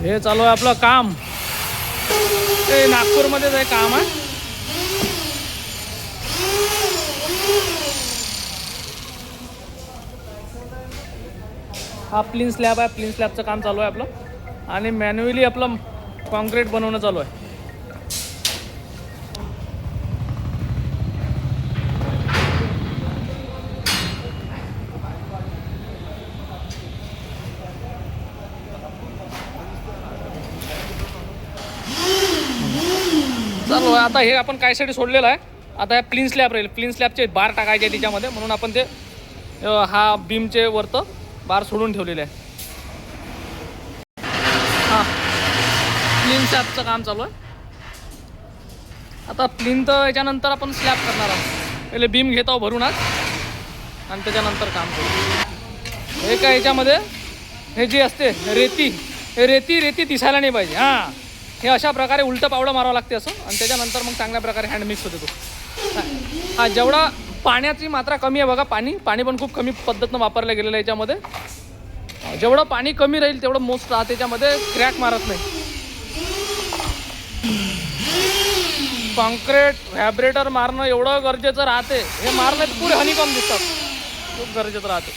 हे चालू आहे आपलं काम. ते नागपूरमध्येच आहे काम आहे. हा प्लीन स्लॅब आहे. प्लीन स्लॅबचं काम चालू आहे आपलं आणि मॅन्युअली आपलं कॉन्क्रीट बनवणं चालू आहे. चालू आहे आता. हे आपण कायसाठी सोडलेलं आहे. आता हे प्लीन स्लॅब राहील. प्लीन स्लॅबचे बार टाकायचे त्याच्यामध्ये, म्हणून आपण ते हा बीमचे वरतं बार सोडून ठेवलेले आहे. हां, प्लीन स्लॅबचं काम चालू आहे. आता प्लीन तर याच्यानंतर आपण स्लॅब करणार आहोत. पहिले बीम घेतो भरून आज आणि त्याच्यानंतर काम करू. हे काय याच्यामध्ये हे जे असते रेती, हे रेती दिसायला नाही पाहिजे. हां, हे अशा प्रकारे उलटं पावडं मारावं लागते असं, आणि त्याच्यानंतर मग चांगल्या प्रकारे हँड मिक्स होते तो. हा, जेवढा पाण्याची मात्रा कमी आहे बघा, पाणी पण खूप कमी पद्धतीनं वापरलं गेलेलं आहे याच्यामध्ये. जेवढं पाणी कमी राहील तेवढं मोस्ट राहते, त्याच्यामध्ये क्रॅक मारत नाही. कॉन्क्रीट व्हायब्रेटर मारणं एवढं गरजेचं राहते. हे मारण्यात पुरे हनीकॉम दिसतात, खूप गरजेचं राहते.